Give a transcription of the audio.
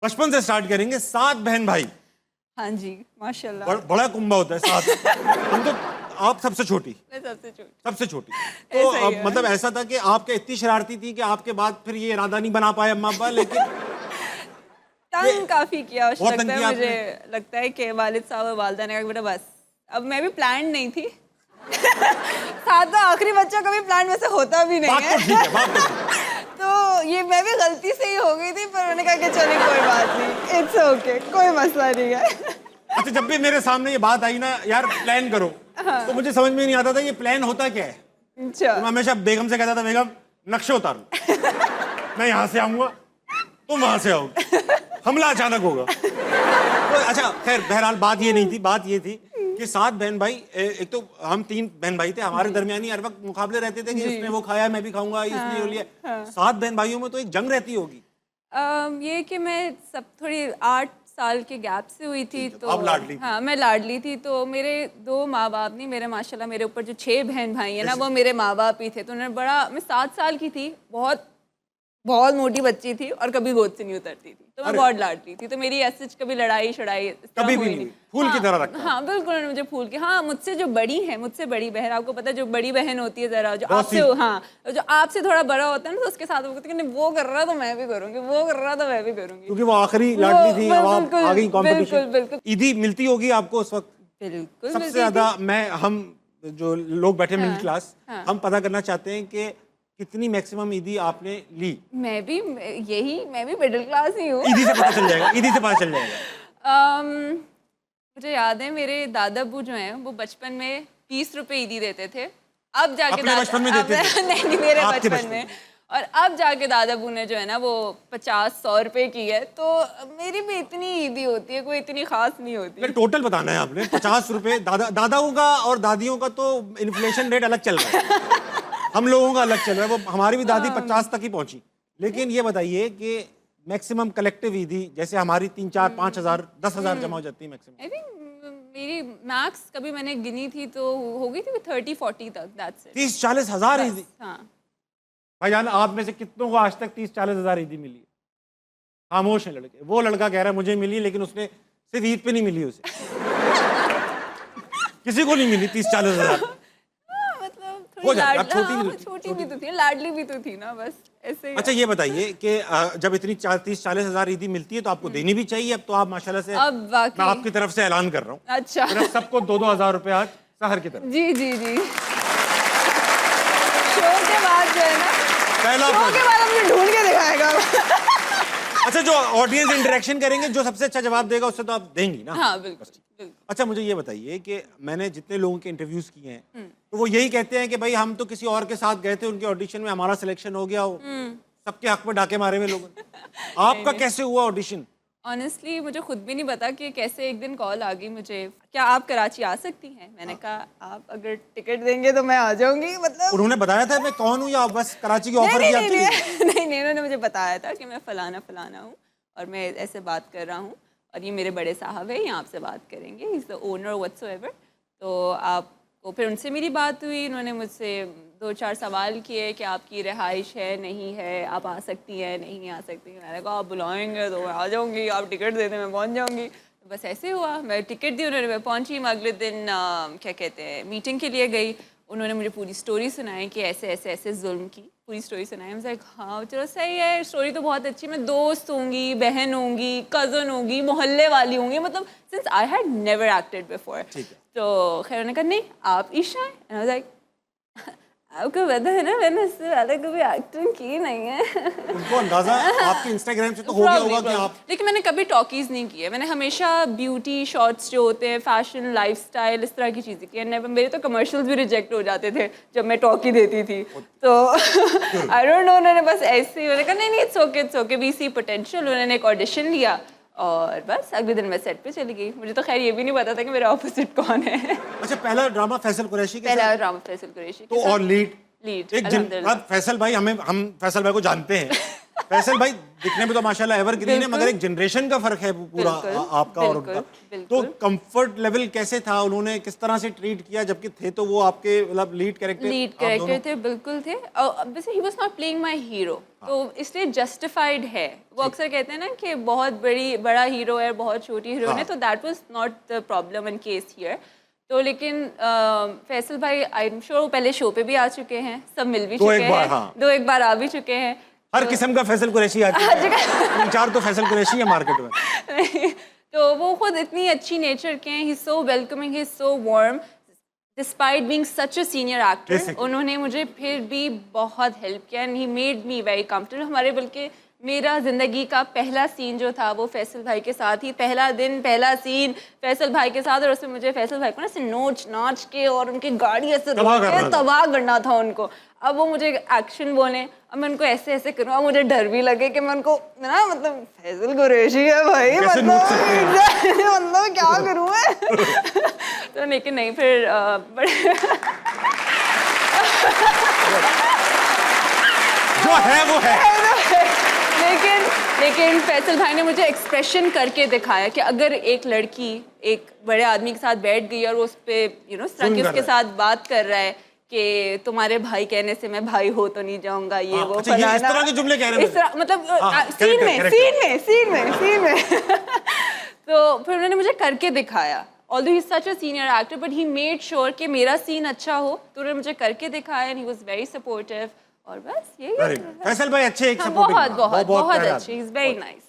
बचपन से स्टार्ट करेंगे। 7 बहन भाई। हाँ जी, माशाल्लाह। बड़ा कुंभा होता है 7। हम तो आप सबसे छोटी। मैं सबसे छोटी। सबसे छोटी। तो ऐसा ही है। मतलब ऐसा था कि आप क्या इतनी शरारती थी कि आपके बाद फिर ये इरादा नहीं बना पाए अम्मा अब्बा, लेकिन तंग काफी किया बहुत लगता तंग है किया मुझे। आपने। लगता है कि वालिद साहब और वालिदा ने कहा बेटा बस। अब मैं भी प्लान नहीं थी। सातवां आखिरी बच्चा कभी प्लान वैसे होता भी नहीं बात है। तो ठीक है, बात तो ठीक है। तो ये मैं भी गलती से ही हो गई थी, पर उन्होंने कहा कि चले कोई बात नहीं, इट्स ओके, कोई मसला नहीं है। अच्छा, जब भी मेरे सामने ये बात आई ना यार प्लान करो, तो मुझे समझ में नहीं आता था ये प्लान होता क्या है। अच्छा। तो मैं हमेशा बेगम से कहता था, बेगम नक्शे उतारो, मैं यहाँ से आऊंगा, तुम वहां से आओगे, हमला अचानक होगा। तो अच्छा खैर बहरहाल बात ये नहीं थी, बात ये थी कि 7 बहन भाई, एक तो हम 3 बहन भाई थे, हमारे दरमियानी हर वक्त मुकाबले रहते थे कि इसने वो खाया मैं भी खाऊंगा, इसने वो लिया। 7 बहन भाइयों में तो एक जंग रहती होगी। ये कि मैं सब थोड़ी 8 साल के गैप से हुई थी, तो आप लाडली थी। हाँ मैं लाडली थी। तो मेरे 2 माँ बाप नहीं, मेरे माशाल्लाह मेरे ऊपर जो 6 बहन भाई हैं ना, वो मेरे माँ बाप ही थे। तो उन्होंने बड़ा, मैं 7 साल की थी, बहुत मोटी बच्ची थी और कभी गोद से नहीं उतरती थी, तो मैं बहुत लाडली थी। तो मेरी ऐसे कभी लड़ाई शड़ाई कभी भी नहीं, फूल की तरह रखा। हाँ बिल्कुल, उन्होंने मुझे फूल की। हाँ मुझसे जो बड़ी है, मुझसे बड़ी बहन, आपको पता है जो बड़ी बहन होती है जरा, जो आपसे, हाँ जो आपसे थोड़ा बड़ा होता है ना, तो उसके साथ वो कहते हैं कि वो कर रहा तो मैं भी करूंगी, वो कर रहा तो मैं भी करूंगी, क्योंकि वो आखिरी लाडली थी, अब आप आ गई बिल्कुल कंपटीशन। बिल्कुल ईदी मिलती होगी आपको उस वक्त? बिल्कुल सबसे मिलती ज्यादा हम जो लोग बैठे मिडिल क्लास, हाँ। हम पता करना चाहते हैं कि कितनी मैक्सिमम ईदी आपने ली। मैं भी मिडिल क्लास ही हूँ। ईदी से पता चल जाएगा, ईदी से पता चल जाएगा। मुझे याद है मेरे दादा अब्बू जो हैं वो बचपन में 20 रुपए ईदी देते थे। अब जाके अपने बचपन में देते थे? नहीं मेरे आपके बचपन में। और अब जाके दादा अब्बू ने जो है ना वो 50-100 रुपए की है। तो मेरी भी इतनी ईदी होती है, कोई इतनी खास नहीं होती। टोटल बताना है आपने। 50 रुपए दादाओं का और दादियों का तो इन्फ्लेशन रेट अलग चल रहा है, हम लोगों का अलग चल रहा है। वो हमारी भी दादी 50 तक ही पहुंची। लेकिन ये बताइए कि मैक्सिमम कलेक्टिव ईदी जैसे हमारी 3-4-5 हजार 10 हजार जमा हो जाती है मैक्सिमम। आई थिंक मेरी मैक्स कभी मैंने गिनी थी तो हो गई थी 30-40 तक, दैट्स इट। 30-40 हजार ईदी। हाँ भाईजान आप में से कितनों को आज तक 30-40 हजार ईदी मिली है? खामोश है लड़के। वो लड़का कह रहा है मुझे मिली, लेकिन उसने सिर्फ ईद पे नहीं मिली उसे। किसी को नहीं मिली 30-40 हजार। मतलब हो थोड़ी जाती है, अब छोटी भी तो थी, लाडली भी तो थी ना, बस ऐसे ही। अच्छा ये बताइए कि जब इतनी 30-40 हजार ईदी मिलती है तो आपको देनी भी चाहिए। अब तो आप माशाल्लाह से, अब वाकई मैं आपकी तरफ से ऐलान कर रहा हूँ, अच्छा मेरा सबको 2-2 हजार रुपए आज सहर की तरफ। जी शो के बाद जो है ना, पहला शो के बाद मुझे ढूंढ के दिखाएगा। अच्छा, जो ऑडियंस इंटरेक्शन करेंगे, जो सबसे अच्छा जवाब देगा उससे तो आप देंगी ना? हाँ बिल्कुल। अच्छा मुझे ये बताइए कि मैंने जितने लोगों के इंटरव्यूज किए हैं तो वो यही कहते हैं कि भाई हम तो किसी और के साथ गए थे, उनके ऑडिशन में हमारा सिलेक्शन हो गया, सबके हक में डाके मारे हुए लोगों ने। आपका कैसे हुआ ऑडिशन? ऑनेस्टली मुझे खुद भी नहीं पता कि कैसे एक दिन कॉल आ गई मुझे, क्या आप कराची आ सकती हैं? मैंने कहा आप अगर टिकट देंगे तो मैं आ जाऊंगी। मतलब उन्होंने बताया था मैं कौन हूँ या बस कराची की ऑफर नहीं, किया? नहीं, नहीं, नहीं, उन्होंने मुझे बताया था कि मैं फलाना हूँ और मैं ऐसे बात कर रहा हूँ और ये मेरे बड़े साहब हैं, ये आपसे बात करेंगे, he is the owner whatsoever. तो आपको फिर उनसे मेरी बात हुई, उन्होंने मुझसे 2-4 सवाल किए कि आपकी रिहाइश है नहीं है, आप आ सकती हैं नहीं आ सकती हैं। मैंने कहा आप बुलाएंगे तो मैं आ जाऊँगी, आप टिकट दे दें मैं पहुँच जाऊँगी। तो बस ऐसे हुआ, मैं टिकट दी उन्होंने, मैं पहुँची। मैं अगले दिन क्या कहते हैं मीटिंग के लिए गई। उन्होंने मुझे पूरी स्टोरी सुनाई कि ऐसे जुल्म की पूरी स्टोरी सुनाई। मैं हाँ चलो सही है, स्टोरी तो बहुत अच्छी, मैं दोस्त होंगी, बहन होंगी, कज़न होंगी, मोहल्ले वाली होंगी, मतलब since I had never acted before. तो खैर उन्होंने कहा नहीं आप ईशा हैं। एंड आई वाज लाइक आपको पता है ना मैंने इससे पहले कभी एक्टिंग की नहीं है। उनको अंदाजा आपके इंस्टाग्राम से तो हो गया होगा कि आप, लेकिन मैंने कभी टॉकीज नहीं की है। मैंने हमेशा ब्यूटी शॉर्ट्स जो होते हैं, फैशन, लाइफस्टाइल, इस तरह की चीज़ें की है। मेरे तो कमर्शियल्स भी रिजेक्ट हो जाते थे जब मैं टॉकी देती थी। तो आई डोंट नो, उन्होंने बस ऐसे ही मैंने कहा नहीं it's okay we see potential. उन्होंने एक ऑडिशन लिया और बस अगले दिन मैं सेट पे चली गई। मुझे तो खैर ये भी नहीं पता था कि मेरा ऑपोजिट कौन है। अच्छा पहला ड्रामा फैसल कुरैशी के पहला साथ? ड्रामा फैसल कुरैशी तो और लीड लीड एक जिन, अब फैसल भाई हम फैसल भाई को जानते हैं फैसल भाई दिखने में तो माशाल्लाह एवरग्रीन है, बिल्कुल। मगर एक जनरेशन का फर्क है पूरा बिल्कुल, आपका और बिल्कुल, उनका। बिल्कुल। तो कंफर्ट लेवल कैसे था, उन्होंने किस तरह से ट्रीट किया, जबकि थे तो वो आपके मतलब लीड कैरेक्टर थे, बिल्कुल थे। वैसे he was not playing my hero, तो इसलिए जस्टिफाइड है। वो अक्सर कहते हैं ना कि बहुत बड़ा हीरो है, बहुत छोटी हीरोइन है, हाँ। तो that was not the problem in case here. तो लेकिन फैसल भाई आई एम श्योर वो पहले शो पे भी आ चुके हैं, सब मिल भी दो चुके एक बार, हैं, हाँ। 2 एक बार आ भी चुके हैं। हर किस्म का फैसल कुरैशी आती है, 3-4 तो फैसल कुरैशी है मार्केट में। तो वो खुद इतनी अच्छी नेचर के हैं, he is so welcoming, he is so warm, despite being such a senior actor. Basically. उन्होंने मुझे फिर भी बहुत हेल्प किया and he made me very comfortable. हमारे बल्कि मेरा ज़िंदगी का पहला सीन जो था वो फैसल भाई के साथ ही, पहला दिन पहला सीन फैसल भाई के साथ, और उसमें मुझे फैसल भाई को ना ऐसे नोच नाच के और उनकी गाड़ी ऐसे तबाह करना था। तबाह करना था उनको। अब वो मुझे एक्शन बोले, अब मैं उनको ऐसे ऐसे करूँ, अब मुझे डर भी लगे कि मैं उनको ना मतलब फैसल कुरैशी है भाई, कैसे मतलब नोच सकते हैं? मतलब क्या करूँ मैं। तो लेकिन नहीं, फिर बड़े जो है वो है। लेकिन फैसल भाई ने मुझे एक्सप्रेशन करके दिखाया कि अगर एक लड़की एक बड़े आदमी के साथ बैठ गई और वो उस पे इस तरह की उसके साथ बात कर रहा है कि तुम्हारे भाई कहने से मैं भाई हो तो नहीं जाऊंगा, ये वो अच्छा, ये इस तरह के जुमले कह रहे हैं, इस तरह मतलब हाँ, सीन में तो फिर उन्होंने मुझे करके दिखाया। Although he's such a senior actor, but he made sure कि मेरा सीन अच्छा हो, तो उन्होंने मुझे करके दिखाया and he was very supportive। और बस यही है। फैसल भाई अच्छे एक हाँ, सपोर्टिंग, बहुत प्यारे अच्छे, he's very nice।